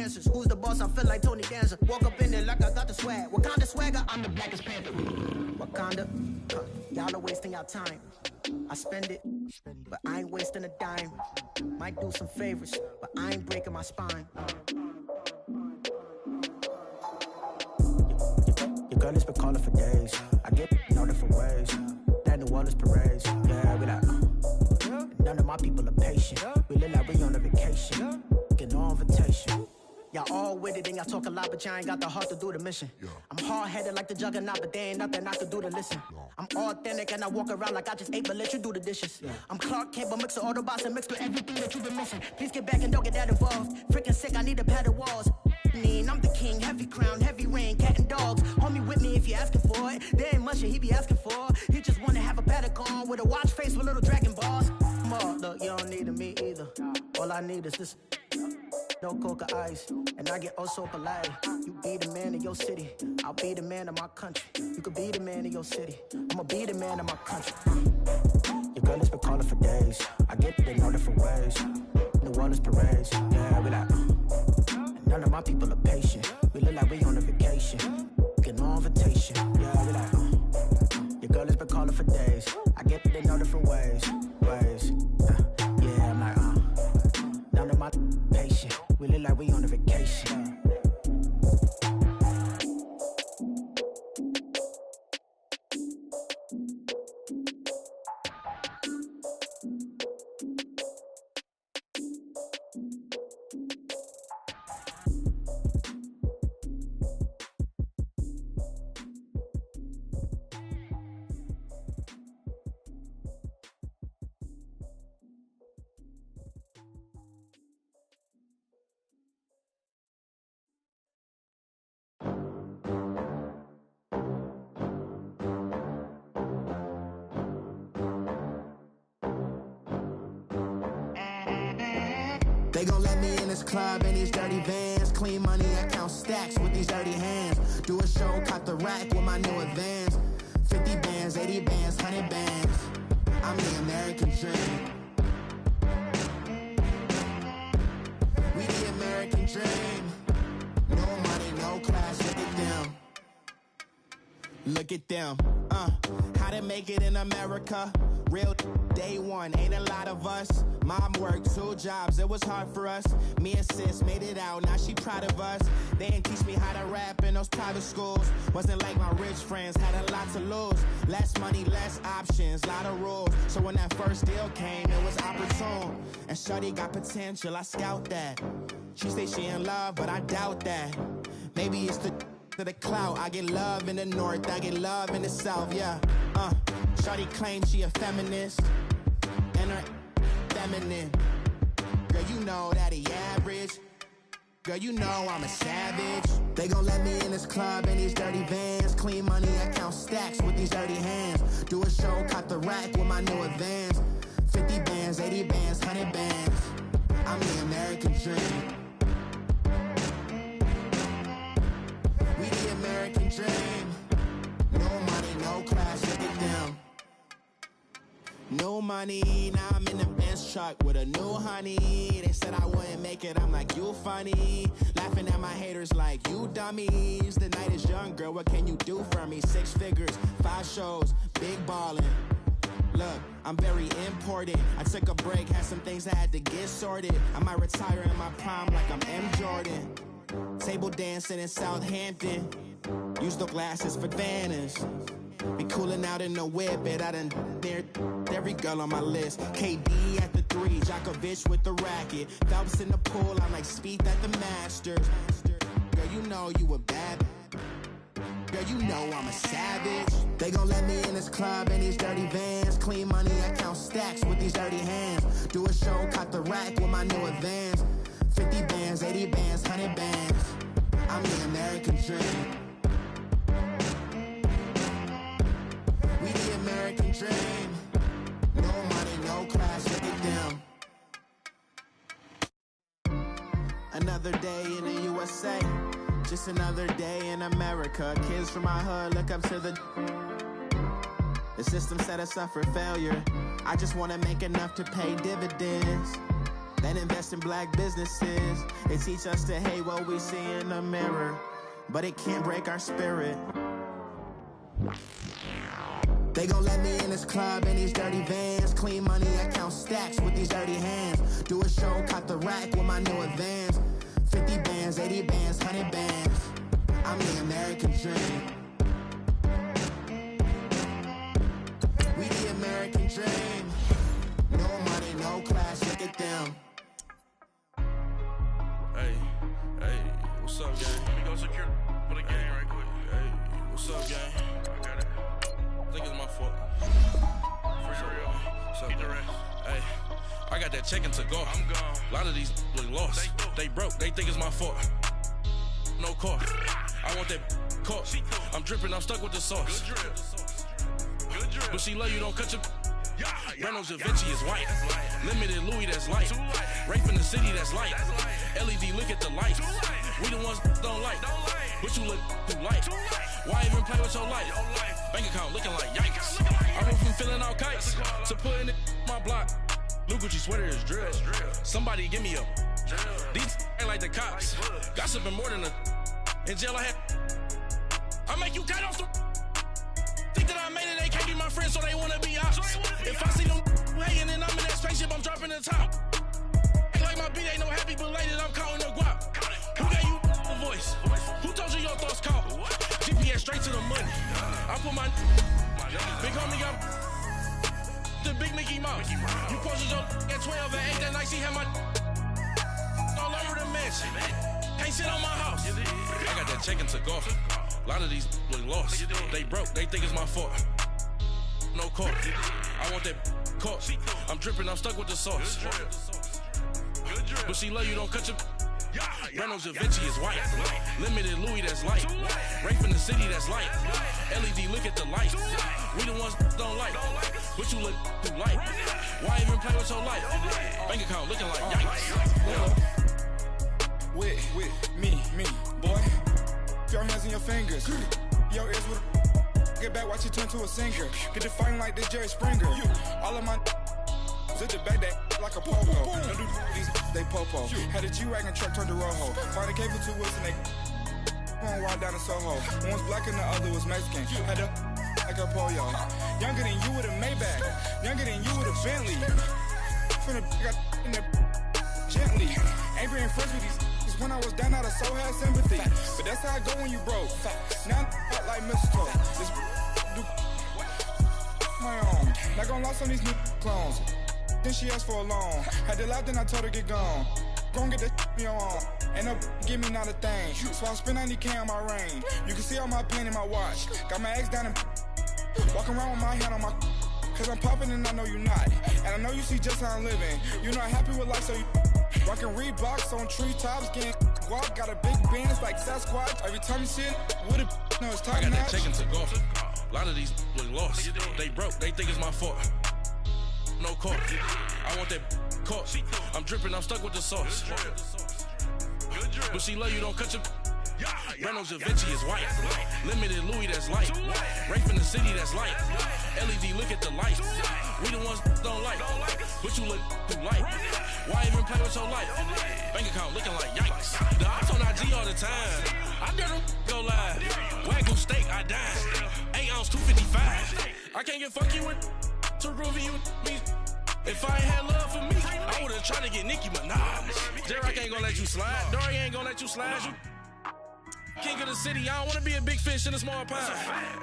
answers. Who's the boss? I feel like Tony Danza. Walk up in there like I got the swag. Wakanda swagger, I'm the blackest panther. Wakanda, y'all are wasting your time. I spend it, but I ain't wasting a dime. Might do some favors, but I ain't breaking my spine. Your girl has been calling for days. I get in all different ways. That New Orleans parades, yeah, we like, none of my people are patient. We look like we on a vacation. Get no invitation. Y'all all with it and y'all talk a lot, but y'all ain't got the heart to do the mission. I'm hard-headed like the juggernaut, but there ain't nothing I could do to listen. I'm authentic and I walk around like I just ate, but let you do the dishes. I'm Clark Kent, but mix of Autobots and mixed with everything that you've been missing. Please get back and don't get that involved. Freaking sick, I need a pad of walls. I'm the king, heavy crown, heavy rain, cat and dogs. Homie with me if you asking for it. There ain't much that he be asking for. He just wanna have a paddock on with a watch face with little dragon balls. Look, you don't need me either. All I need is this. No coca ice, and I get oh so polite. You be the man of your city, I'll be the man of my country. You could be the man of your city, I'ma be the man of my country. Your girl has been calling for days. I get it in all different ways. New Orleans parades, yeah, we like. None of my people are patient. We look like we on a vacation. Get no invitation, yeah, we like. Your girl has been calling for days. I get it in all different ways. Yeah, I'm like, none of my patient. We look like we on a vacation. They gon' let me in this club in these dirty vans. Clean money, I count stacks with these dirty hands. Do a show, cop the rack with my new advance. 50 bands, 80 bands, 100 bands. I'm the American dream. We the American dream. No money, no class, look at them. Look at them, how to make it in America. Real day one, ain't a lot of us. Mom worked 2 jobs, it was hard for us. Me and sis made it out, now she proud of us. They didn't teach me how to rap in those private schools. Wasn't like my rich friends, had a lot to lose. Less money, less options, lot of rules. So when that first deal came, it was opportune. And shorty got potential, I scout that. She say she in love, but I doubt that. Maybe it's to the clout. I get love in the north, I get love in the south, yeah. Shorty claims she a feminist, and her feminine. Girl, you know that he average. Girl, you know I'm a savage. They gon' let me in this club in these dirty vans. Clean money, I count stacks with these dirty hands. Do a show, cop the rack with my new advance. 50 bands, 80 bands, 100 bands. I'm the American dream. We the American dream. No money, no class, look at them. No money, now I'm in the Benz truck with a new honey. They said I wouldn't make it, I'm like, you funny. Laughing at my haters like, you dummies. The night is young, girl, what can you do for me? 6 figures, 5 shows, big ballin'. Look, I'm very important. I took a break, had some things I had to get sorted. I might retire in my prime like I'm M. Jordan. Table dancing in Southampton. Use the glasses for banners. Be coolin' out in the whip, but I done near every girl on my list. KD at the 3, Djokovic with the racket. Phelps in the pool, I'm like Spieth at the Masters. Girl, you know you a bad. Girl, you know I'm a savage. They gon' let me in this club in these dirty vans. Clean money, I count stacks with these dirty hands. Do a show, cop the rack with my new advance. 50 bands, 80 bands, 100 bands. I'm the American dream. We the American dream. No money, no class, look at them. Another day in the USA. Just another day in America. Kids from my hood look up to the system set us up for failure. I just wanna make enough to pay dividends. then invest in black businesses. It teach us to hate what we see in the mirror, but it can't break our spirit. They gon' let me in this club in these dirty vans. Clean money, I count stacks with these dirty hands. Do a show, cop the rack with my new advance. 50 bands, 80 bands, 100 bands. I'm the American dream. We the American dream. No money, no class, look at them. Hey, what's up, gang? Let me go secure for the gang right quick. Hey, what's up, gang? I got it. I think it's my fault. For real. What's up, the rest. Hey, I got that check-in to go. I'm gone. A lot of these look lost. They broke. They think it's my fault. No car. I want that caught. I'm dripping. I'm stuck with the sauce. Good drip. But she love you. Don't cut your. Reynolds Da Vinci is white. Limited Louis, that's light. Rape in the city, that's light. LED, look at the lights. We the ones don't like. But you look too light. Why even play with your life? Bank account looking like yikes. I went from filling out kites to putting it my block. New Gucci sweater is drill. Somebody give me a. These ain't like the cops. Gossiping more than a. In jail I had. I make you cut off the. Think that I made it, they can't be my friends, so they wanna be ops. If I see them hating and I'm in that spaceship, I'm dropping the top. Ain't like my beat, ain't no happy belated, I'm counting the guap. Who gave you a voice? Who told you your thoughts count? GPS straight to the money. I put my big homie got the big Mickey Mouse. You posted your at 12 and 8 that night, she had my all over the mansion. Can't sit on my house. I got that check-in to go. A lot of these look lost. They broke, they think it's my fault. No car. I want that caught. I'm dripping, I'm stuck with the sauce. But she love you, don't cut your. Reynolds Da Vinci is white. Limited Louis, that's light. Rape in the city, that's light. LED, look at the lights. We the ones don't like. But you look too light. Why even play with your life? Bank account looking like yikes. With me, boy. Your hands in your fingers. Your ears with get back, watch you turn to a singer. Get the fighting like this Jerry Springer. All of my zip the back that like a pogo. Don't do these, they popo. Had a G-Wagon truck turned to Rojo. Find a cable 2 wheels and they going wild down in Soho. One was black and the other was Mexican. Had a like a pollo. Younger than you with a Maybach. Younger than you with a Bentley. From the got in the gently. Ain't being friends with these. When I was down out of so had sympathy. But that's how I go when you broke. Now I'm like mistletoe. This do my own. Not gonna lost on these new clones. Then she asked for a loan. Had to laugh, then I told her get gone. Gon' get that me on. Ain't no give me not a thing. So I spend 90K on my range. You can see all my pain in my watch. Got my ex down and walking around with my hand on my. Cause I'm popping and I know you not. And I know you see just how I'm living. You're not happy with life, so you. Rockin' Reeboks on treetops, getting guap. Got a big bands like Sasquatch. Every time you see it, with it, no, it's top I got notch. that check-in to go. A lot of these look lost. They broke, they think it's my fault. No car. I want that caught. I'm dripping, I'm stuck with the sauce. But she love you, don't cut your. Reynolds Da Vinci is white. Limited Louis, that's light. Rape in the city, that's light. LED, look at the lights. We the ones don't like. But you look too light. Why even play with your life? Bank account looking like yikes. The ops on IG all the time. I dare them go live. Wagyu steak, I dine. 8 ounce, 255. I can't get funky with too groovy you me. If I ain't had love for me, I would've tried to get Nicki Minaj. Derek ain't gonna let you slide. Dory ain't gonna let you slide. You king of the city, I don't wanna be a big fish in a small pond.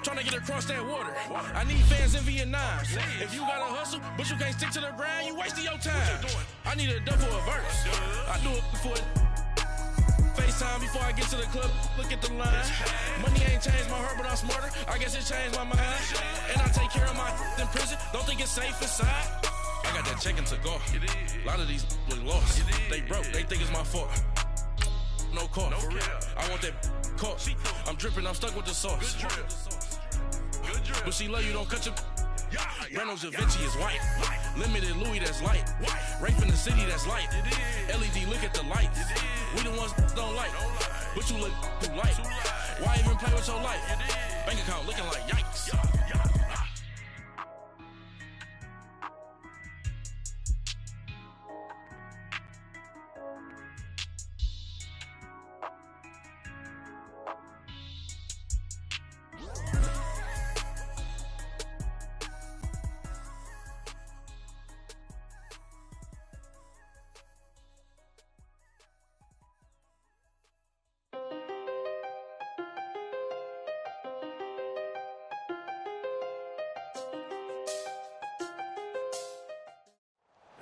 Trying to get across that water. I need fans in Vietnam. If you gotta hustle, but you can't stick to the grind, you wasting your time. I need a double a verse. I do it before FaceTime before I get to the club. Look at the line. Money ain't changed my heart, but I'm smarter. I guess it changed my mind. And I take care of my in prison. Don't think it's safe inside. I got that check-in to go. A lot of these look lost. They broke, they think it's my fault. No car. I want that caught. I'm dripping, I'm stuck with the sauce. But she love you, don't cut your. Reynolds Da Vinci is white. Limited Louis, that's light. Rape in the city, that's light. LED, look at the lights. We the ones don't like. But you look too light. Why even play with your life? Bank account looking like yikes.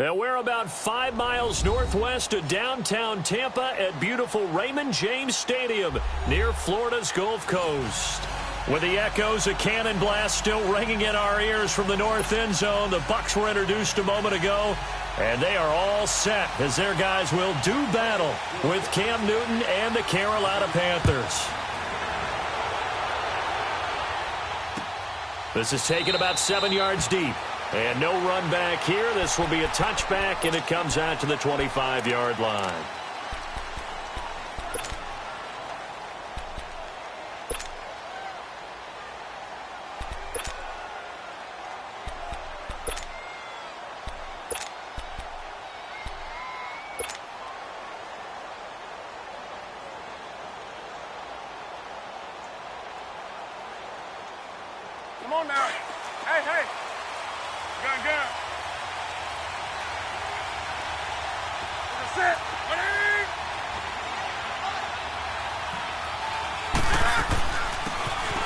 And we're about 5 miles northwest of downtown Tampa at beautiful Raymond James Stadium near Florida's Gulf Coast. With the echoes of cannon blast still ringing in our ears from the north end zone, the Bucs were introduced a moment ago, and they are all set as their guys will do battle with Cam Newton and the Carolina Panthers. This is taken about 7 yards deep. And no run back here. This will be a touchback, and it comes out to the 25-yard line. Come on now. Hey, hey. Gun. Set.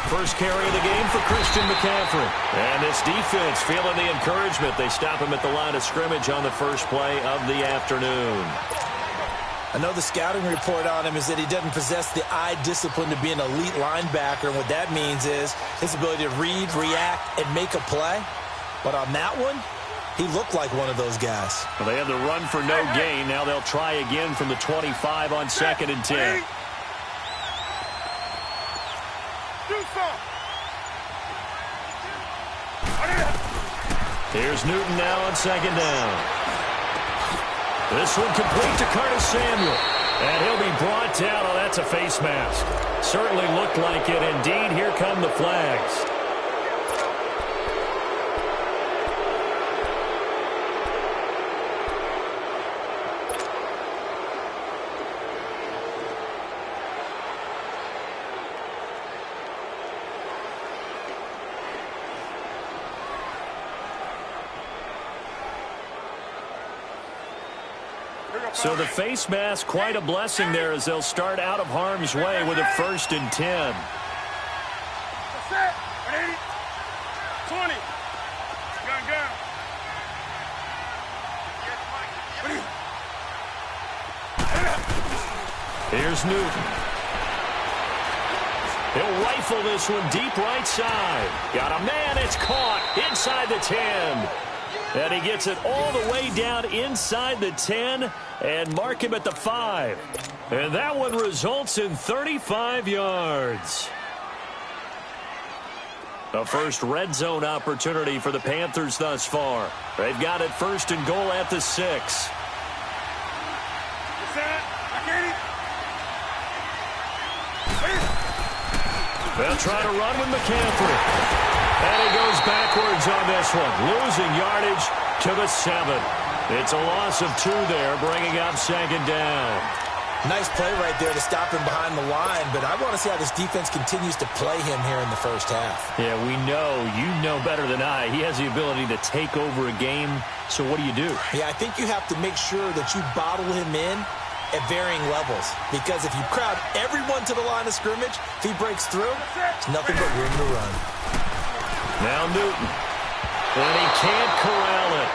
First carry of the game for Christian McCaffrey. And this defense feeling the encouragement. They stop him at the line of scrimmage on the first play of the afternoon. I know the scouting report on him is that he doesn't possess the eye discipline to be an elite linebacker. And what that means is his ability to read, react, and make a play. But on that one, he looked like one of those guys. Well, they had the run for no gain. Now they'll try again from the 25 on 2nd and 10. Here's Newton now on 2nd down. This one complete to Curtis Samuel. And he'll be brought down. Oh, that's a face mask. Certainly looked like it. Indeed, here come the flags. So the face mask, quite a blessing there as they'll start out of harm's way with a 1st and 10. 20. Gun. Here's Newton. He'll rifle this one deep right side. Got a man, it's caught inside the 10. And he gets it all the way down inside the 10 and mark him at the 5. And that one results in 35 yards. The first red zone opportunity for the Panthers thus far. They've got it 1st and goal at the 6. They'll try to run with McCaffrey. And he goes backwards on this one, losing yardage to the 7. It's a loss of 2 there, bringing up 2nd down. Nice play right there to stop him behind the line, but I want to see how this defense continues to play him here in the first half. Yeah, we know. You know better than I. He has the ability to take over a game, so what do you do? Yeah, I think you have to make sure that you bottle him in at varying levels, because if you crowd everyone to the line of scrimmage, if he breaks through, it's nothing but room to run. Now Newton, and he can't corral it.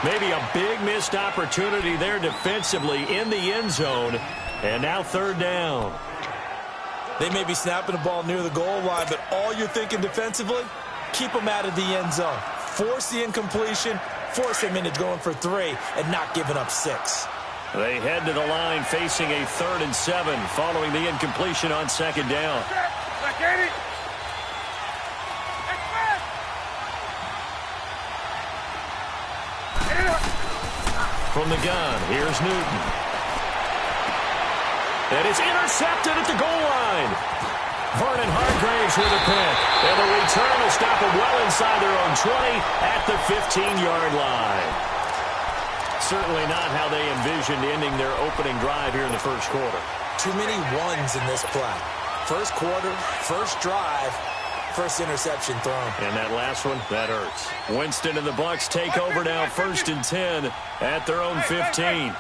Maybe a big missed opportunity there defensively in the end zone, and now 3rd down. They may be snapping the ball near the goal line, but all you're thinking defensively, keep them out of the end zone. Force the incompletion, force them into going for 3, and not giving up 6. They head to the line facing a 3rd and 7 following the incompletion on 2nd down. From the gun, here's Newton. And it's intercepted at the goal line. Vernon Hargreaves with a pick. And the return will stop them well inside their own 20 at the 15-yard line. Certainly not how they envisioned ending their opening drive here in the first quarter. Too many ones in this play. First quarter, first drive, first interception thrown. And that last one, that hurts. Winston and the Bucs take over now 1st and 10 at their own 15.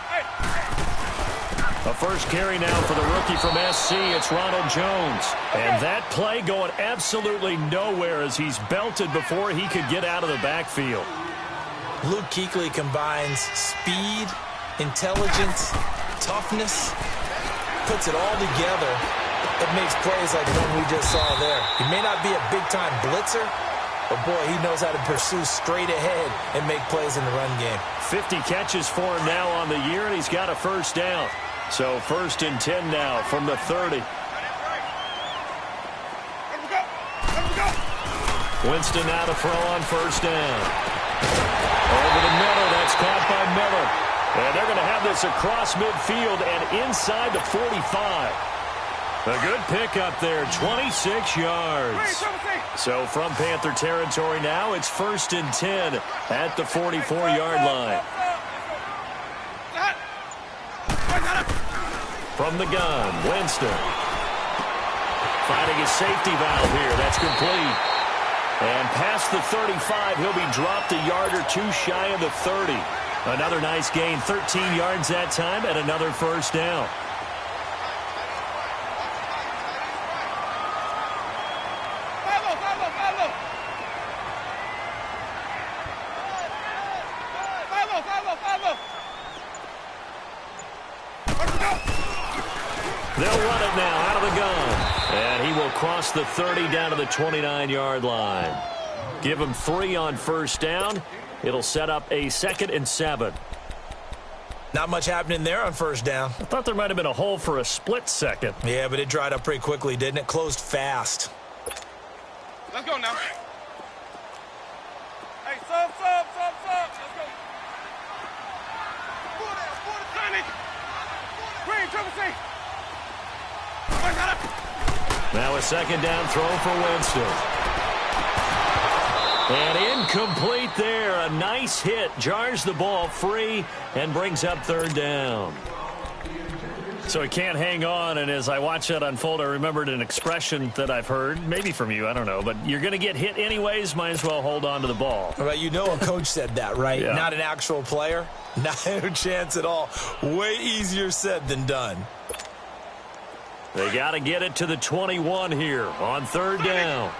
A first carry now for the rookie from SC. It's Ronald Jones. And that play going absolutely nowhere as he's belted before he could get out of the backfield. Luke Kuechly combines speed, intelligence, toughness, puts it all together. It makes plays like the one we just saw there. He may not be a big-time blitzer, but, boy, he knows how to pursue straight ahead and make plays in the run game. 50 catches for him now on the year, and he's got a first down. So 1st and 10 now from the 30. Winston now to throw on first down. Over to Miller. That's caught by Miller. And they're going to have this across midfield and inside the 45. A good pickup there, 26 yards. So from Panther territory now, it's 1st and 10 at the 44-yard line. From the gun, Winston. Finding his safety valve here. That's complete. And past the 35, he'll be dropped a yard or two shy of the 30. Another nice gain, 13 yards that time, and another first down. They'll run it now out of the gun. And he will cross the 30 down to the 29-yard line. Give him 3 on first down. It'll set up a 2nd and 7. Not much happening there on first down. I thought there might have been a hole for a split second. Yeah, but it dried up pretty quickly, didn't it? Closed fast. Let's go now. Hey, sub. Let's go. Green, Triple C. Now a 2nd down throw for Winston. And incomplete there. A nice hit. Jars the ball free and brings up 3rd down. So he can't hang on, and as I watch that unfold, I remembered an expression that I've heard, maybe from you, I don't know, but you're going to get hit anyways, might as well hold on to the ball. Well, you know a coach said that, right? Yeah. Not an actual player. Not a chance at all. Way easier said than done. They got to get it to the 21 here on 3rd down.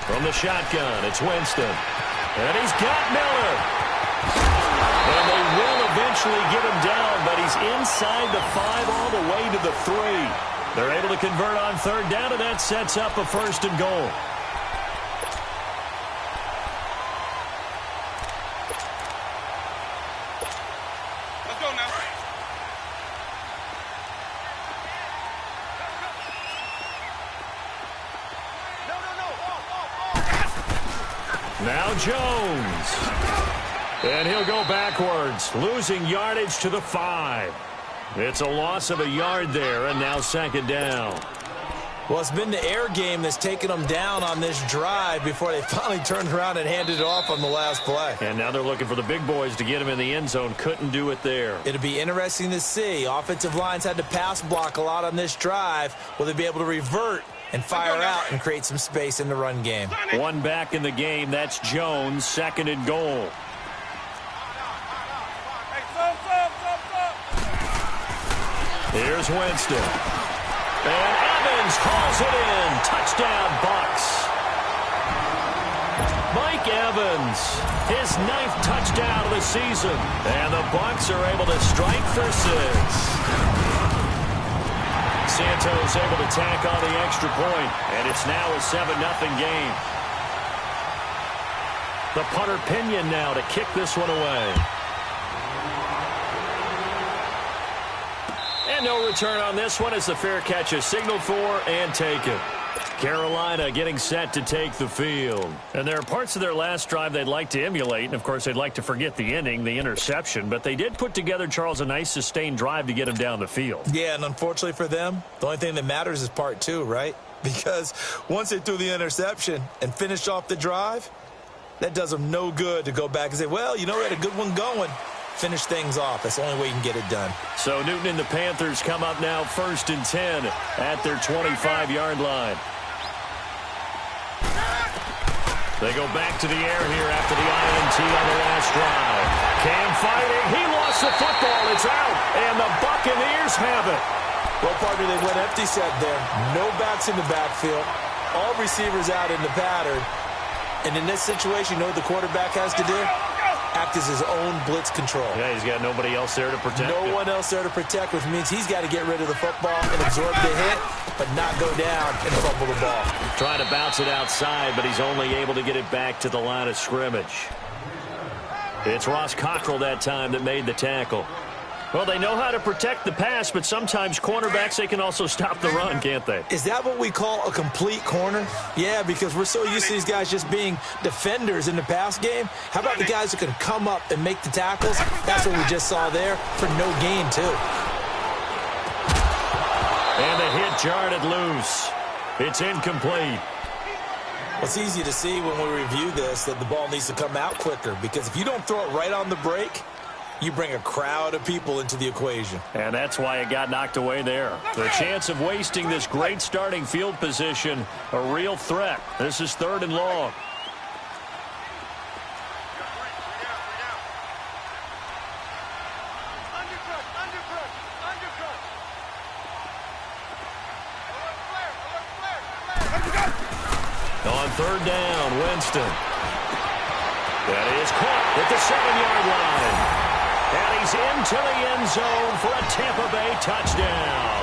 From the shotgun, it's Winston. And he's got Miller. And they will eventually get him down, but he's inside the 5 all the way to the 3. They're able to convert on 3rd down, and that sets up a 1st and goal. Let's go now. Now Jones. And he'll go backwards, losing yardage to the 5. It's a loss of a yard there, and now 2nd down. Well, it's been the air game that's taken them down on this drive before they finally turned around and handed it off on the last play. And now they're looking for the big boys to get him in the end zone. Couldn't do it there. It'll be interesting to see. Offensive lines had to pass block a lot on this drive. Will they be able to revert and fire out and create some space in the run game? One back in the game. That's Jones, 2nd and goal. Here's Winston. And Evans hauls it in. Touchdown, Bucks. Mike Evans, his 9th touchdown of the season. And the Bucks are able to strike for 6. Santos able to tack on the extra point, and it's now a 7-0 game. The punter Pinion now to kick this one away. And no return on this one as the fair catch is signaled for and taken. Carolina getting set to take the field. And there are parts of their last drive they'd like to emulate. And, of course, they'd like to forget the inning, the interception. But they did put together, Charles, a nice sustained drive to get him down the field. Yeah, and unfortunately for them, the only thing that matters is part 2, right? Because once they threw the interception and finished off the drive, that does them no good to go back and say, well, you know, we had a good one going. Finish things off. That's the only way you can get it done. So Newton and the Panthers come up now 1st and 10 at their 25-yard line. They go back to the air here after the INT on the last drive. Cam fighting. He lost the football. It's out. And the Buccaneers have it. Well, partner, they went empty set there. No backs in the backfield. All receivers out in the pattern. And in this situation, you know what the quarterback has to do? Act as his own blitz control. Yeah, he's got nobody else there to protect him. No one else there to protect, which means he's got to get rid of the football and absorb the hit, but not go down and fumble the ball. Trying to bounce it outside, but he's only able to get it back to the line of scrimmage. It's Ross Cockrell that time that made the tackle. Well, they know how to protect the pass, but sometimes cornerbacks, they can also stop the run, can't they? Is that what we call a complete corner? Yeah, because we're so used to these guys just being defenders in the pass game. How about the guys who can come up and make the tackles? That's what we just saw there for no gain, too. And the hit jarred it loose. It's incomplete. Well, it's easy to see when we review this that the ball needs to come out quicker, because if you don't throw it right on the break, you bring a crowd of people into the equation. And that's why it got knocked away there. The chance of wasting this great starting field position, a real threat. This is 3rd and long. On 3rd down, Winston. That is caught at the 7-yard line. And he's into the end zone for a Tampa Bay touchdown.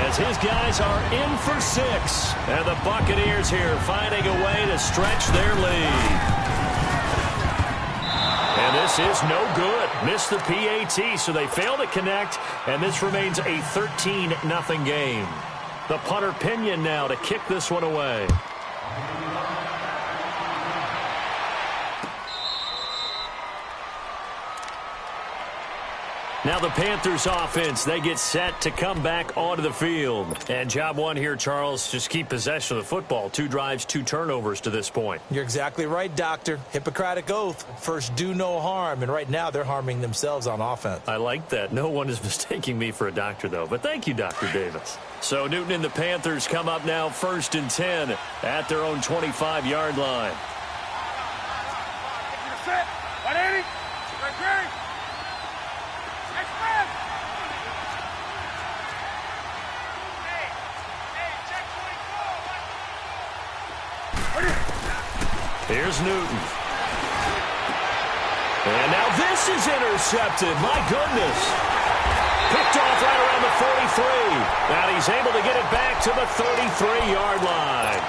As his guys are in for 6. And the Buccaneers here finding a way to stretch their lead. And this is no good. Missed the PAT, so they fail to connect. And this remains a 13-0 game. The punter Pinion now to kick this one away. Now the Panthers offense, they get set to come back onto the field. And job one here, Charles, just keep possession of the football. 2 drives, 2 turnovers to this point. You're exactly right, Doctor. Hippocratic oath. First, do no harm. And right now, they're harming themselves on offense. I like that. No one is mistaking me for a doctor, though. But thank you, Dr. Davis. So Newton and the Panthers come up now 1st and 10 at their own 25-yard line. Here's Newton. And now this is intercepted. My goodness. Picked off right around the 43. Now he's able to get it back to the 33-yard line.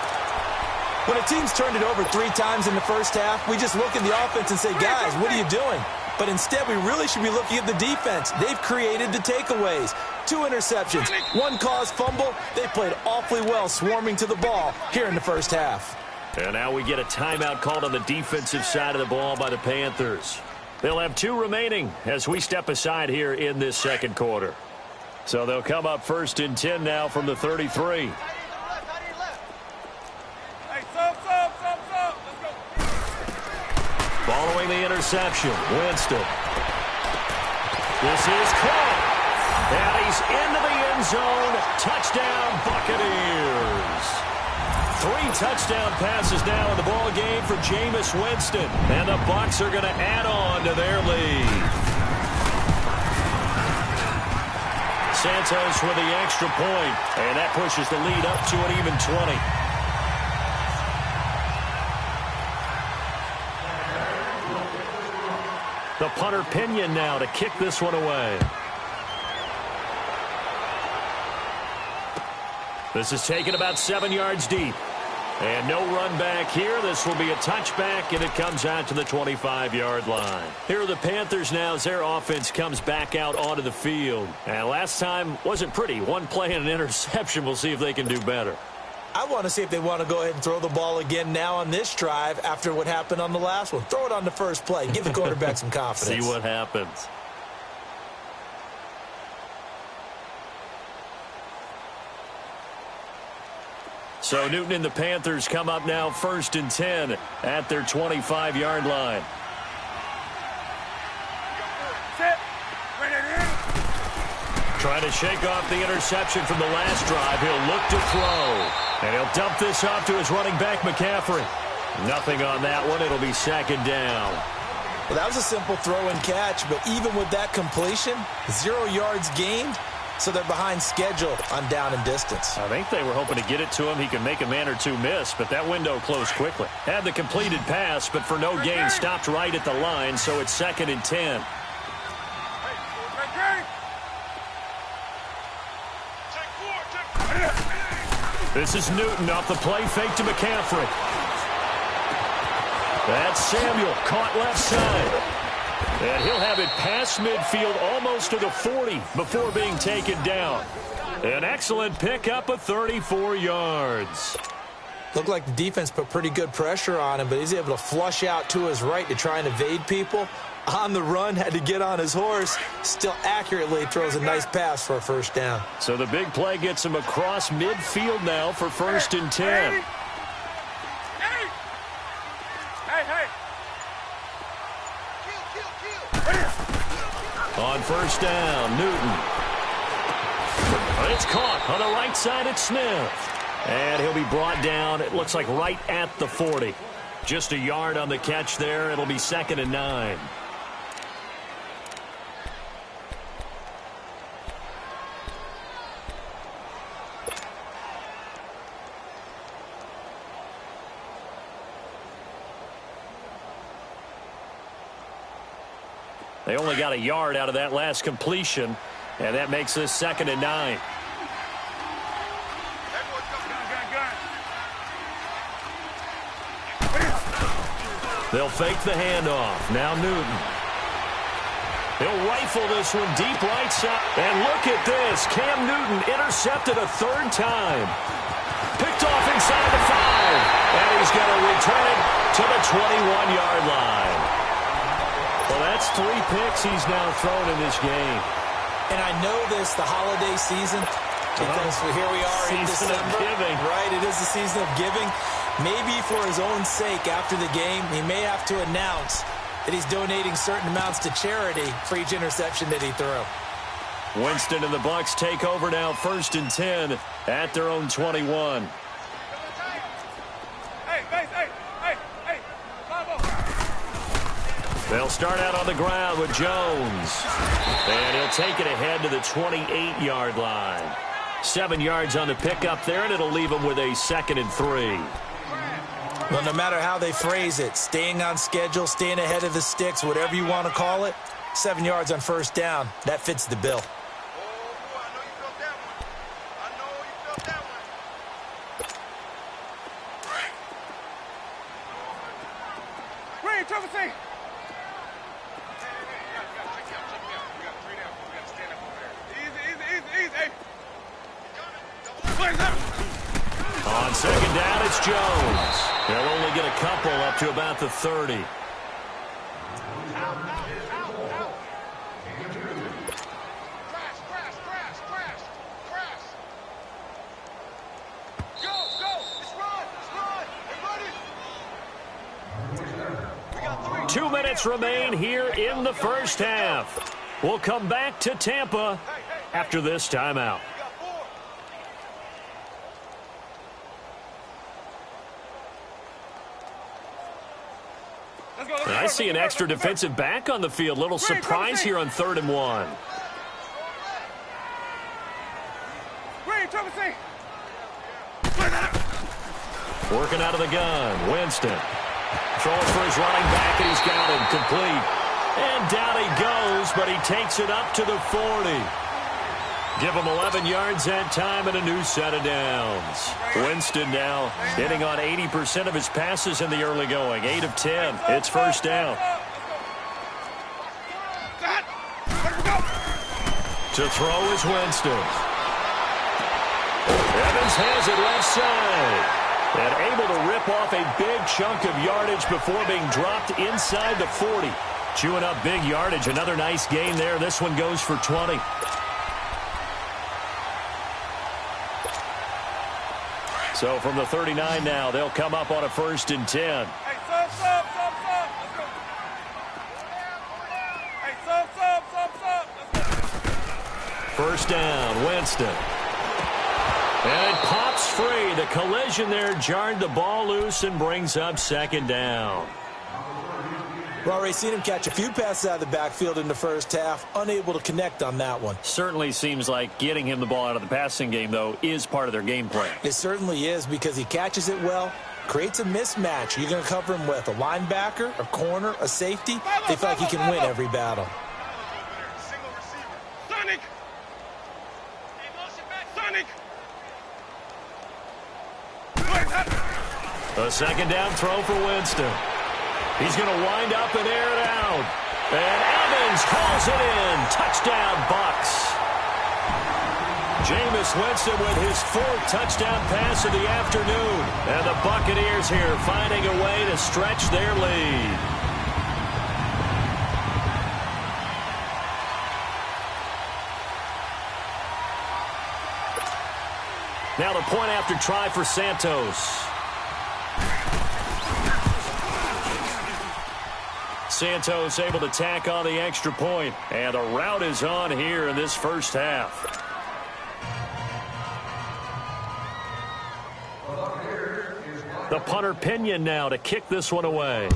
When a team's turned it over 3 times in the first half, we just look at the offense and say, guys, what are you doing? But instead, we really should be looking at the defense. They've created the takeaways. 2 interceptions, 1 caused fumble. They played awfully well swarming to the ball here in the first half. And now we get a timeout called on the defensive side of the ball by the Panthers. They'll have 2 remaining as we step aside here in this second quarter. So they'll come up 1st and 10 now from the 33. Following the interception, Winston. This is caught. And he's into the end zone. Touchdown, Buccaneers. 3 touchdown passes now in the ball game for Jameis Winston. And the Bucs are going to add on to their lead. Santos with the extra point. And that pushes the lead up to an even 20. The punter Pinion now to kick this one away. This is taken about 7 yards deep. And no run back here. This will be a touchback, and it comes out to the 25-yard line. Here are the Panthers now as their offense comes back out onto the field. And last time wasn't pretty. 1 play and an interception. We'll see if they can do better. I want to see if they want to go ahead and throw the ball again now on this drive after what happened on the last one. Throw it on the first play. Give the quarterback some confidence. See what happens. So Newton and the Panthers come up now 1st and 10 at their 25-yard line. Trying to shake off the interception from the last drive. He'll look to throw. And he'll dump this off to his running back, McCaffrey. Nothing on that one. It'll be 2nd down. Well, that was a simple throw and catch, but even with that completion, 0 yards gained, so they're behind schedule on down and distance. I think they were hoping to get it to him. He could make a man or two miss, but that window closed quickly. Had the completed pass, but for no gain, stopped right at the line, so it's 2nd and 10. This is Newton off the play fake to McCaffrey. That's Samuel, caught left side. And he'll have it past midfield almost to the 40 before being taken down. An excellent pickup of 34 yards. Looked like the defense put pretty good pressure on him, but he's able to flush out to his right to try and evade people. On the run, had to get on his horse. Still accurately throws a nice pass for a first down. So the big play gets him across midfield now for 1st and 10. On first down, Newton. It's caught on the right side at Smith. And he'll be brought down, it looks like right at the 40. Just a yard on the catch there. It'll be 2nd and 9. They only got a yard out of that last completion, and that makes this 2nd and 9. They'll fake the handoff. Now Newton. He'll rifle this one deep right side. And look at this. Cam Newton intercepted a 3rd time. Picked off inside the 5. And he's going to return it to the 21-yard line. Well, that's 3 picks he's now thrown in this game. And I know this, the holiday season, because here we are in December. Season of giving. Right, it is the season of giving. Maybe for his own sake, after the game, he may have to announce that he's donating certain amounts to charity for each interception that he threw. Winston and the Bucs take over now, 1st and 10 at their own 21. They'll start out on the ground with Jones. And he'll take it ahead to the 28-yard line. 7 yards on the pickup there, and it'll leave him with a 2nd and 3. Well, no matter how they phrase it, staying on schedule, staying ahead of the sticks, whatever you want to call it, 7 yards on first down, that fits the bill. On 2nd down, it's Jones. They'll only get a couple up to about the 30. Two minutes remain here in the first half. We'll come back to Tampa after this timeout. I see an extra defensive back on the field. Little surprise here on 3rd and 1. Working out of the gun, Winston. Throwing for his running back, and he's got him complete. And down he goes, but he takes it up to the 40. Give him 11 yards that time and a new set of downs. Winston now hitting on 80% of his passes in the early going. 8 of 10. It's first down. To throw is Winston. Evans has it left side. And able to rip off a big chunk of yardage before being dropped inside the 40. Chewing up big yardage. Another nice gain there. This one goes for 20. So from the 39 now, they'll come up on a 1st and 10. First down, Winston. And it pops free. The collision there jarred the ball loose and brings up 2nd down. We've already seen him catch a few passes out of the backfield in the first half, unable to connect on that one. Certainly seems like getting him the ball out of the passing game, though, is part of their game plan. It certainly is, because he catches it well, creates a mismatch. You're going to cover him with a linebacker, a corner, a safety. They feel like he can win every battle. Sonic! Sonic! A second down throw for Winston. He's going to wind up and air it out. And Evans calls it in. Touchdown, Bucs. Jameis Winston with his 4th touchdown pass of the afternoon. And the Buccaneers here finding a way to stretch their lead. Now the point after try for Santos. Santos able to tack on the extra point, and the route is on here in this first half. The punter Pinion now to kick this one away.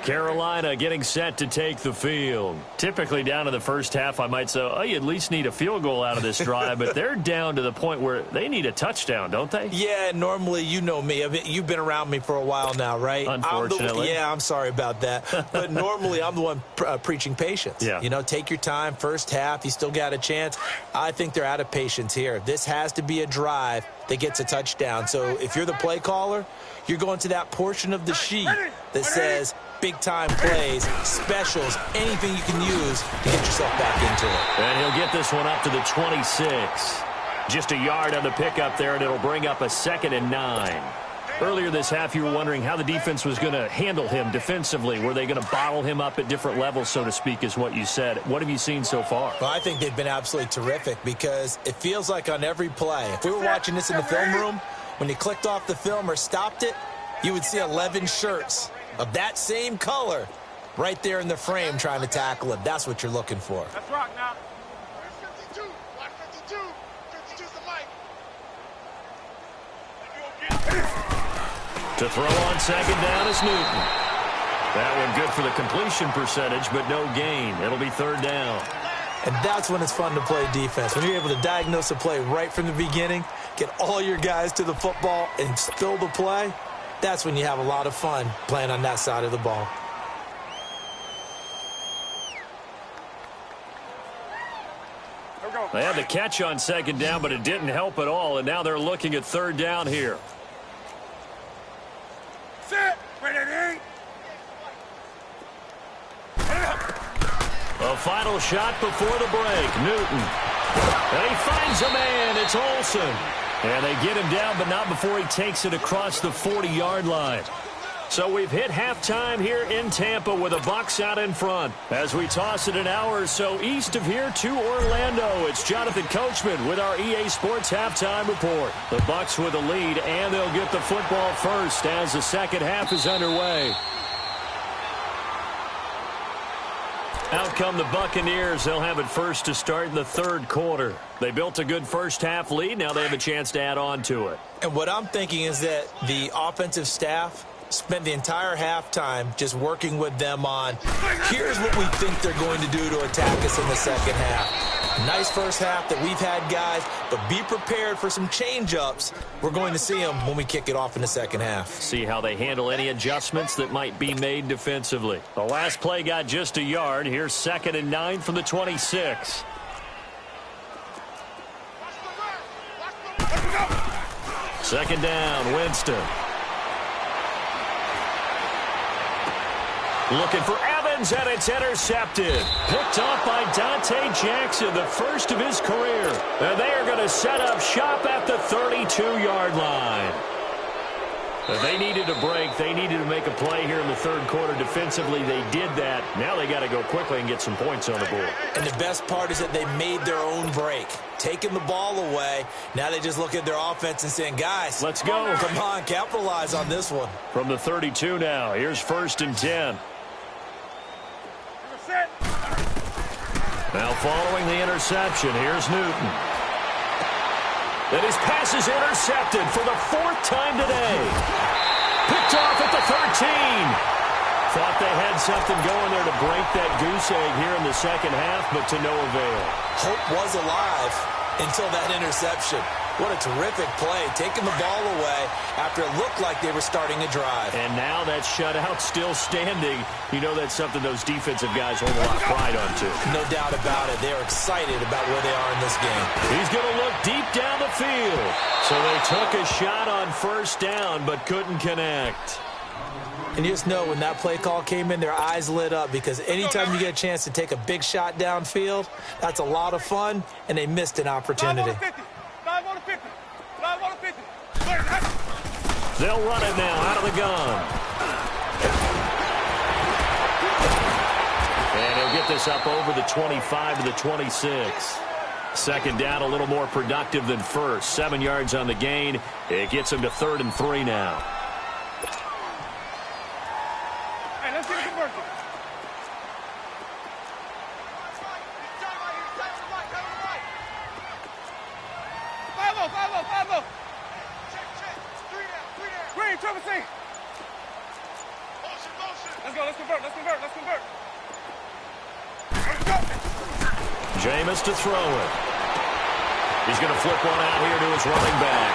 Carolina getting set to take the field. Typically down in the first half, I might say, oh, you at least need a field goal out of this drive, but they're down to the point where they need a touchdown, don't they? Yeah, normally, you know me. I mean, you've been around me for a while now, right? Unfortunately. I'm sorry about that. But normally, I'm the one preaching patience. Yeah. You know, take your time. First half, you still got a chance. I think they're out of patience here. This has to be a drive that gets a touchdown. So if you're the play caller, you're going to that portion of the sheet that says big-time plays, specials, anything you can use to get yourself back into it. And he'll get this one up to the 26. Just a yard on the pickup there, and it'll bring up a 2nd and 9. Earlier this half, you were wondering how the defense was going to handle him defensively. Were they going to bottle him up at different levels, so to speak, is what you said. What have you seen so far? Well, I think they've been absolutely terrific, because it feels like on every play, if we were watching this in the film room, when you clicked off the film or stopped it, you would see 11 shirts of that same color right there in the frame trying to tackle him. That's what you're looking for. Let's rock now. 52. Watch 52. 52's the mic. To throw on 2nd down is Newton. That one good for the completion percentage, but no gain. It'll be 3rd down. And that's when it's fun to play defense. When you're able to diagnose a play right from the beginning, get all your guys to the football and fill the play, that's when you have a lot of fun playing on that side of the ball. They had the catch on 2nd down, but it didn't help at all, and now they're looking at 3rd down here. Set. Ready. A final shot before the break. Newton. And he finds a man. It's Olsen. And they get him down, but not before he takes it across the 40-yard line. So we've hit halftime here in Tampa with the Bucs out in front. As we toss it an hour or so east of here to Orlando, it's Jonathan Coachman with our EA Sports Halftime Report. The Bucs with the lead, and they'll get the football first as the second half is underway. Out come the Buccaneers. They'll have it first to start in the 3rd quarter. They built a good first half lead. Now they have a chance to add on to it. And what I'm thinking is that the offensive staff spent the entire halftime just working with them on, here's what we think they're going to do to attack us in the second half. Nice first half that we've had, guys, but be prepared for some change-ups. We're going to see them when we kick it off in the second half. See how they handle any adjustments that might be made defensively. The last play got just a yard. Here's 2nd and 9 from the 26. Second down, Winston. Looking for Evans, and it's intercepted. Picked off by Dante Jackson, the first of his career. And they are going to set up shop at the 32-yard line. They needed a break. They needed to make a play here in the 3rd quarter. Defensively, they did that. Now they got to go quickly and get some points on the board. And the best part is that they made their own break, taking the ball away. Now they just look at their offense and saying, guys, let's go. Come on, capitalize on this one. From the 32 now, here's 1st and 10. Now following the interception, here's Newton. And his pass is intercepted for the 4th time today. Picked off at the 13. Thought they had something going there to break that goose egg here in the second half, but to no avail. Hope was alive until that interception. What a terrific play, taking the ball away after it looked like they were starting a drive. And now that shutout still standing. You know that's something those defensive guys hold a lot of pride on, too. No doubt about it. They're excited about where they are in this game. He's going to look deep down the field. So they took a shot on first down, but couldn't connect. And you just know when that play call came in, their eyes lit up because anytime you get a chance to take a big shot downfield, that's a lot of fun, and they missed an opportunity. They'll run it now out of the gun. And he'll get this up over the 25 to the 26. Second down, a little more productive than first. 7 yards on the gain. It gets him to 3rd and 3 now. Jameis to throw it. He's going to flip one out here to his running back.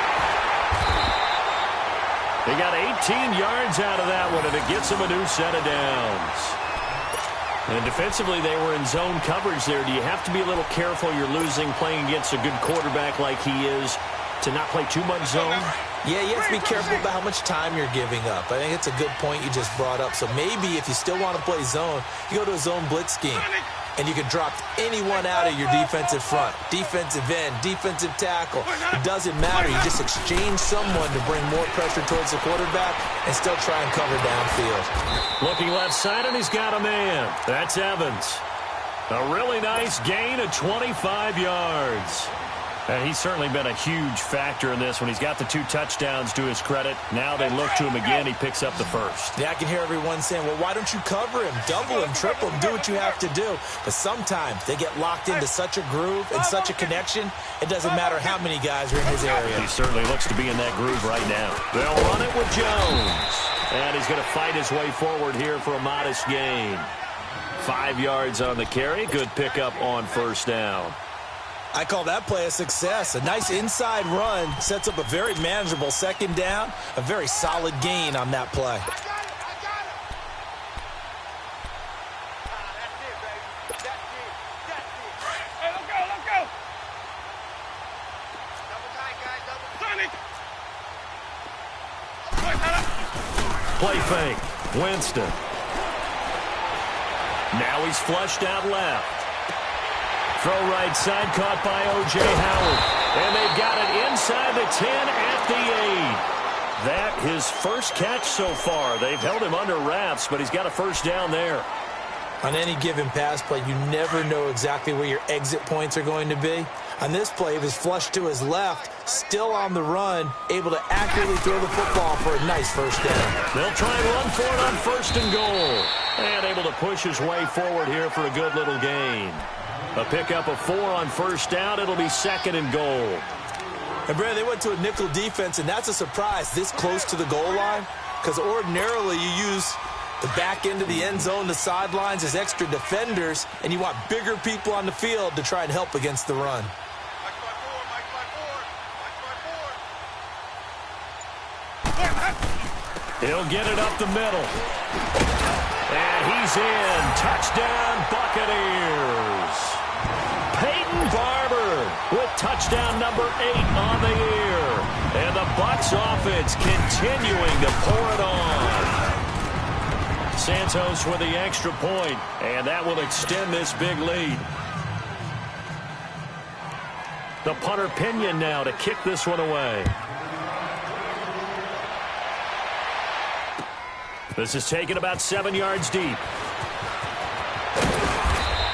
They got 18 yards out of that one, and it gets him a new set of downs. And defensively, they were in zone coverage there. Do you have to be a little careful? You're losing playing against a good quarterback like he is to not play too much zone? Yeah, you have to be careful about how much time you're giving up. I think it's a good point you just brought up. So maybe if you still want to play zone, you go to a zone blitz scheme. And you can drop anyone out of your defensive front, defensive end, defensive tackle. It doesn't matter. You just exchange someone to bring more pressure towards the quarterback and still try and cover downfield. Looking left side, and he's got a man. That's Evans. A really nice gain of 25 yards. And he's certainly been a huge factor in this when he's got the 2 touchdowns to his credit. Now they look to him again. He picks up the first. Yeah, I can hear everyone saying, well, why don't you cover him, double him, triple him, do what you have to do. But sometimes they get locked into such a groove and such a connection, it doesn't matter how many guys are in his area. He certainly looks to be in that groove right now. They'll run it with Jones. And he's going to fight his way forward here for a modest gain. 5 yards on the carry. Good pickup on first down. I call that play a success. A nice inside run sets up a very manageable second down. A very solid gain on that play. Play fake. Winston. Now he's flushed out left. Throw right side, caught by O.J. Howard. And they've got it inside the 10 at the 8. That his first catch so far. They've held him under wraps, but he's got a first down there. On any given pass play, you never know exactly where your exit points are going to be. On this play, he was flushed to his left, still on the run, able to accurately throw the football for a nice first down. They'll try and run for it on 1st and goal. And able to push his way forward here for a good little gain. A pickup of 4 on first down. It'll be 2nd and goal. And, Brad, they went to a nickel defense, and that's a surprise this close to the goal line because ordinarily you use the back end of the end zone, the sidelines as extra defenders, and you want bigger people on the field to try and help against the run. He'll get it up the middle. And he's in. Touchdown, Buccaneers. Peyton Barber with touchdown number 8 on the year. And the Bucs offense continuing to pour it on. Santos with the extra point, and that will extend this big lead. The punter Pinion now to kick this one away. This is taken about 7 yards deep.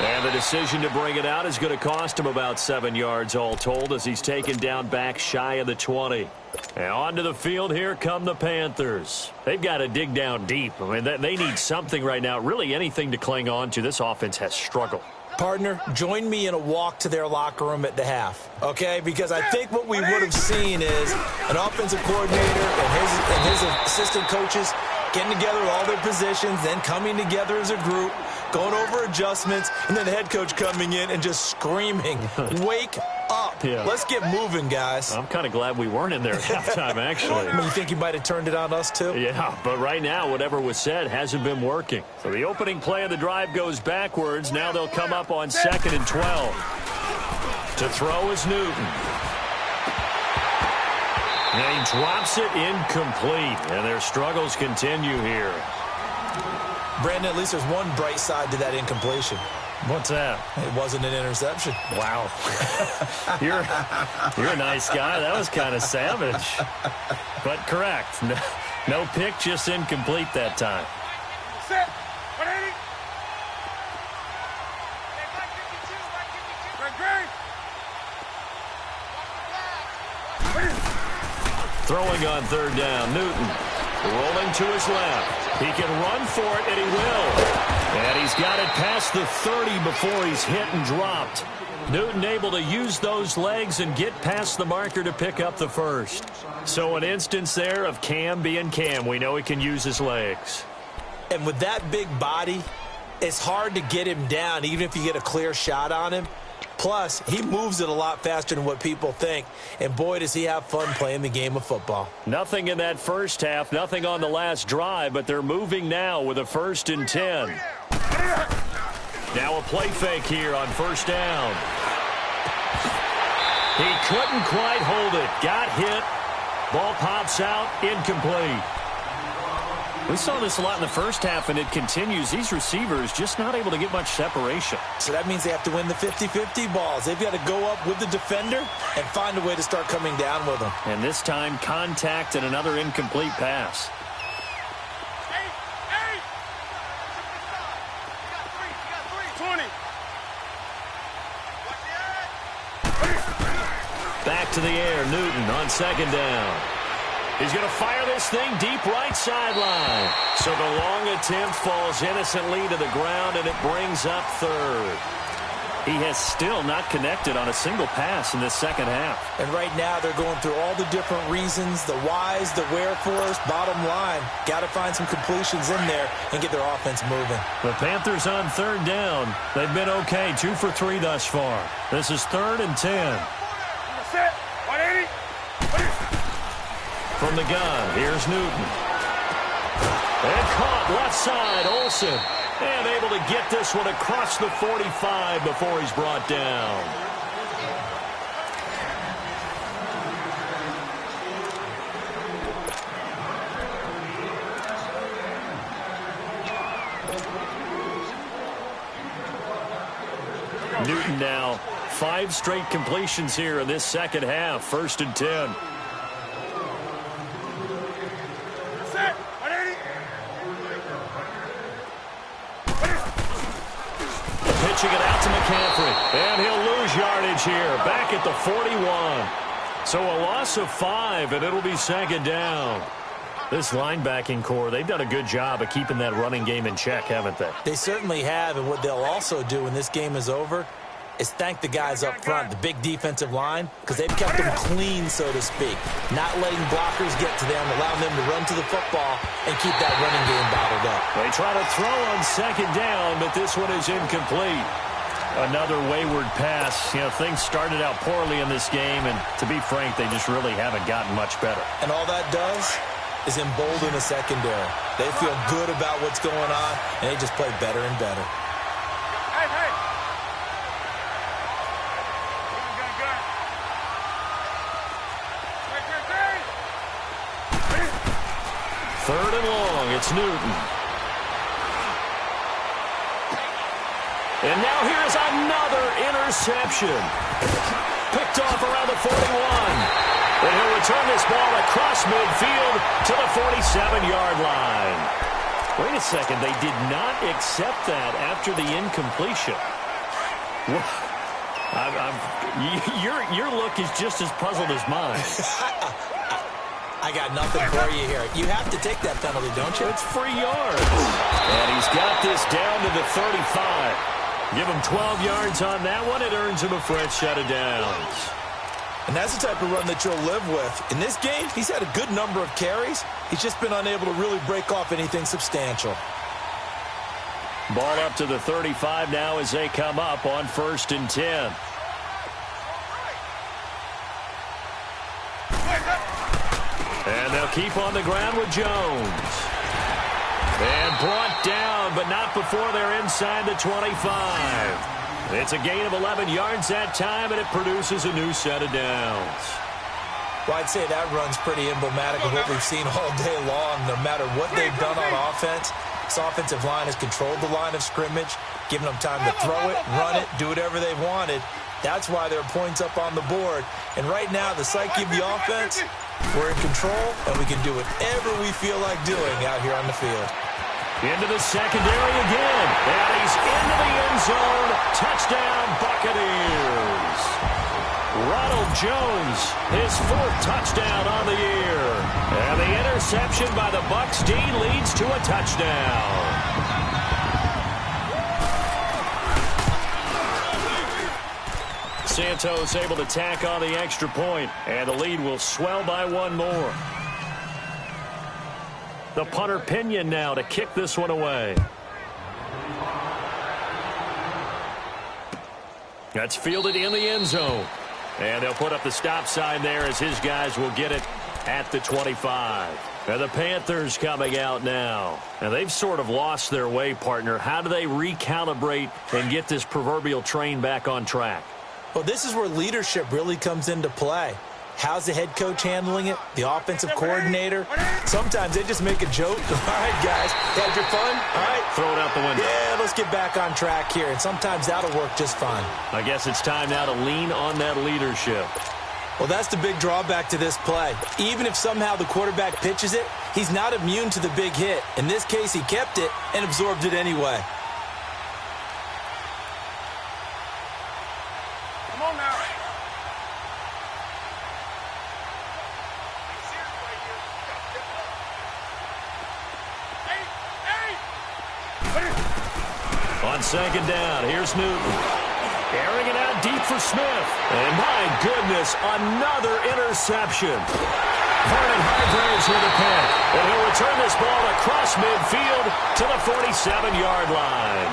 And the decision to bring it out is going to cost him about 7 yards all told as he's taken down back shy of the 20. And onto the field, here come the Panthers. They've got to dig down deep. I mean, they need something right now, really anything to cling on to. This offense has struggled. Partner, join me in a walk to their locker room at the half, okay? Because I think what we would have seen is an offensive coordinator and his assistant coaches getting together with all their positions, then coming together as a group, going over adjustments, and then the head coach coming in and just screaming, wake up. Yeah. Let's get moving, guys. I'm kind of glad we weren't in there at halftime, actually. You think you might have turned it on us, too? Yeah, but right now, whatever was said hasn't been working. So the opening play of the drive goes backwards. Now they'll come up on 2nd and 12. To throw is Newton. And he drops it incomplete, and their struggles continue here. Brandon, at least there's one bright side to that incompletion. What's that? It wasn't an interception. Wow. You're a nice guy. That was kind of savage. But correct. No pick, just incomplete that time. Set. 180. Throwing on 3rd down, Newton. Rolling to his left. He can run for it, and he will. And he's got it past the 30 before he's hit and dropped. Newton able to use those legs and get past the marker to pick up the first. So an instance there of Cam being Cam. We know he can use his legs. And with that big body, it's hard to get him down, even if you get a clear shot on him. Plus, he moves it a lot faster than what people think. And boy, does he have fun playing the game of football. Nothing in that first half, nothing on the last drive, but they're moving now with a 1st and 10. Now a play fake here on 1st down. He couldn't quite hold it. Got hit. Ball pops out. Incomplete. We saw this a lot in the first half, and it continues. These receivers just not able to get much separation. So that means they have to win the 50-50 balls. They've got to go up with the defender and find a way to start coming down with them. And this time, contact and another incomplete pass. Back to the air, Newton on 2nd down. He's going to fire this thing deep right sideline. So the long attempt falls innocently to the ground, and it brings up 3rd. He has still not connected on a single pass in this second half. And right now they're going through all the different reasons, the whys, the wherefores. Bottom line, got to find some completions in there and get their offense moving. The Panthers on 3rd down. They've been okay, 2 for 3 thus far. This is 3rd and 10. Set. 180. From the gun, here's Newton. And caught left side, Olsen. And able to get this one across the 45 before he's brought down. Newton now 5 straight completions here in this second half. 1st and 10. Pitching it out to McCaffrey. And he'll lose yardage here. Back at the 41. So a loss of 5, and it'll be 2nd down. This linebacking core, they've done a good job of keeping that running game in check, haven't they? They certainly have, and what they'll also do when this game is over is thank the guys up front, the big defensive line, because they've kept them clean, so to speak. Not letting blockers get to them, allowing them to run to the football and keep that running game bottled up. They try to throw on 2nd down, but this one is incomplete. Another wayward pass. You know, things started out poorly in this game, and to be frank, they just really haven't gotten much better. And all that does is embolden the secondary. They feel good about what's going on, and they just play better and better. Hey, hey. Third and long, it's Newton. And now here's another interception. Picked off around the 41. And he'll return this ball across midfield to the 47-yard line. Wait a second, they did not accept that after the incompletion. Your look is just as puzzled as mine. I got nothing for you here. You have to take that penalty, don't you? It's free yards. And he's got this down to the 35. Give him 12 yards on that one. It earns him a fresh set of downs. And that's the type of run that you'll live with. In this game, he's had a good number of carries. He's just been unable to really break off anything substantial. Ball up to the 35 now as they come up on 1st and 10. And they'll keep on the ground with Jones. And brought down, but not before they're inside the 25. It's a gain of 11 yards that time, and it produces a new set of downs. Well, I'd say that run's pretty emblematic of what we've seen all day long. No matter what they've done on offense, this offensive line has controlled the line of scrimmage, given them time to throw it, run it, do whatever they wanted. That's why there are points up on the board. And right now, the psyche of the offense, we're in control, and we can do whatever we feel like doing out here on the field. Into the secondary again. And he's into the end zone. Touchdown, Buccaneers. Ronald Jones, his 4th touchdown on the year. And the interception by the Bucs D leads to a touchdown. Santos able to tack on the extra point, and the lead will swell by one more. The punter Pinion now to kick this one away. That's fielded in the end zone. And they'll put up the stop sign there as his guys will get it at the 25. And the Panthers coming out now. And they've sort of lost their way, partner. How do they recalibrate and get this proverbial train back on track? Well, this is where leadership really comes into play. How's the head coach handling it? The offensive coordinator? Sometimes they just make a joke. All right, guys, had your fun? All right. Throw it out the window. Yeah, let's get back on track here. And sometimes that'll work just fine. I guess it's time now to lean on that leadership. Well, that's the big drawback to this play. Even if somehow the quarterback pitches it, he's not immune to the big hit. In this case, he kept it and absorbed it anyway. Come on now. On 2nd down, here's Newton. Airing it out deep for Smith. And my goodness, another interception. Vernon Hargraves with a pick. And he'll return this ball across midfield to the 47-yard line.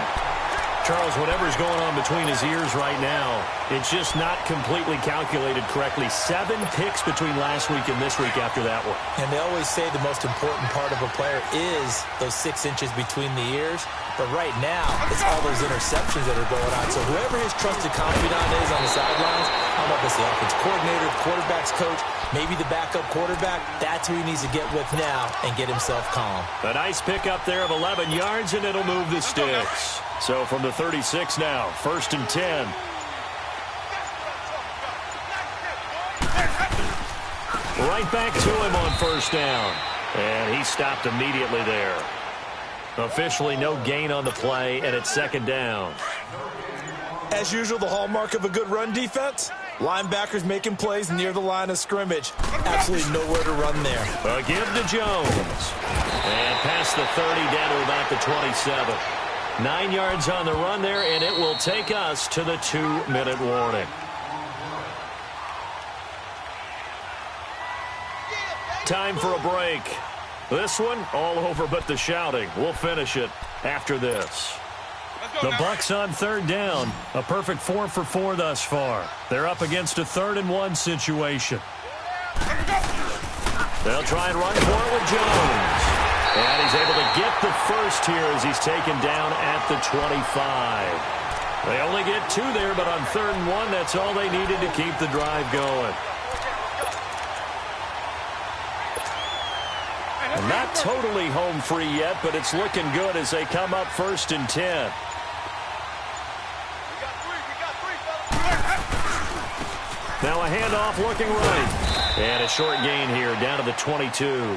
Charles, whatever's going on between his ears right now, it's just not completely calculated correctly. 7 picks between last week and this week after that one. And they always say the most important part of a player is those 6 inches between the ears. But right now, it's all those interceptions that are going on. So whoever his trusted confidant is on the sidelines, I don't know if it's the offensive coordinator, the quarterback's coach, maybe the backup quarterback, that's who he needs to get with now and get himself calm. A nice pickup there of 11 yards, and it'll move the sticks. So from the 36 now, 1st and 10. Right back to him on 1st down. And he stopped immediately there. Officially no gain on the play, and it's 2nd down. As usual, the hallmark of a good run defense, linebackers making plays near the line of scrimmage. Absolutely nowhere to run there. A give to Jones. And past the 30 down to about the 27. 9 yards on the run there, and it will take us to the 2-minute warning. Time for a break. This one, all over but the shouting. We'll finish it after this. The Bucs on 3rd down. A perfect 4 for 4 thus far. They're up against a 3rd and 1 situation. They'll try and run for it with Jones. And he's able to get the first here as he's taken down at the 25. They only get 2 there, but on 3rd and 1, that's all they needed to keep the drive going. And not totally home free yet, but it's looking good as they come up 1st and 10. Now a handoff looking right. And a short gain here down to the 22.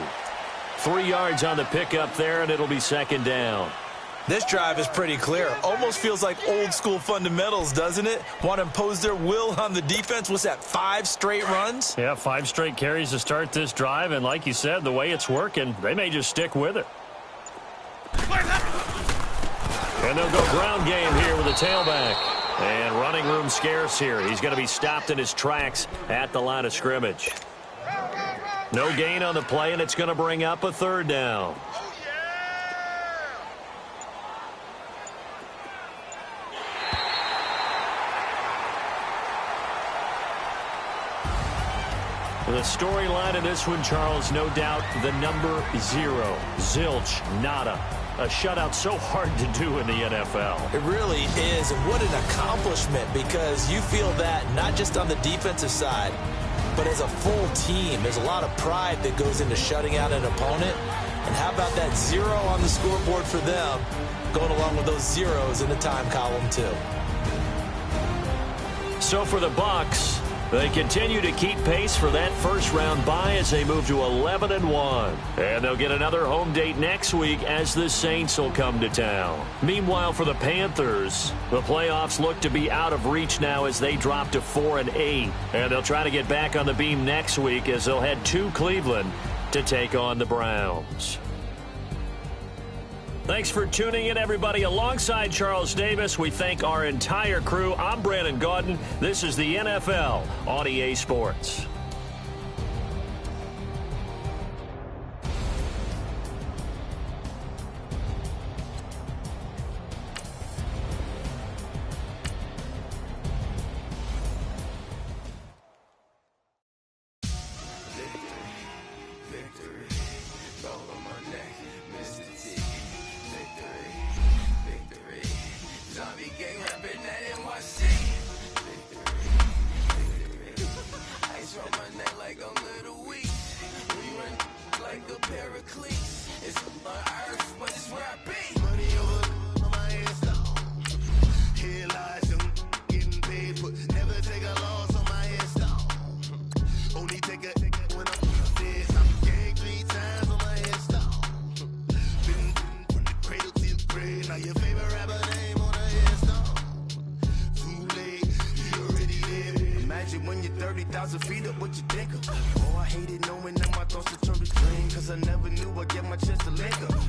3 yards on the pickup there, and it'll be 2nd down. This drive is pretty clear. Almost feels like old school fundamentals, doesn't it? Want to impose their will on the defense. What's that, 5 straight runs? Yeah, 5 straight carries to start this drive, and like you said, the way it's working, they may just stick with it. And they'll go ground game here with a tailback. And running room scarce here. He's going to be stopped in his tracks at the line of scrimmage. No gain on the play, and it's going to bring up a third down. The storyline in this one, Charles, no doubt the number 0. Zilch, nada. A shutout so hard to do in the NFL. It really is, and what an accomplishment, because you feel that not just on the defensive side, but as a full team. There's a lot of pride that goes into shutting out an opponent. And how about that 0 on the scoreboard for them, going along with those zeros in the time column too. So for the Bucs, they continue to keep pace for that first-round bye as they move to 11-1. And they'll get another home date next week as the Saints will come to town. Meanwhile, for the Panthers, the playoffs look to be out of reach now as they drop to 4-8. And they'll try to get back on the beam next week as they'll head to Cleveland to take on the Browns. Thanks for tuning in, everybody. Alongside Charles Davis, we thank our entire crew. I'm Brandon Gaudin. This is the NFL on EA Sports. When you're 30,000 feet up, what you think of? Oh, I hated knowing that my thoughts would turn to dream, cause I never knew I'd get my chance to link up.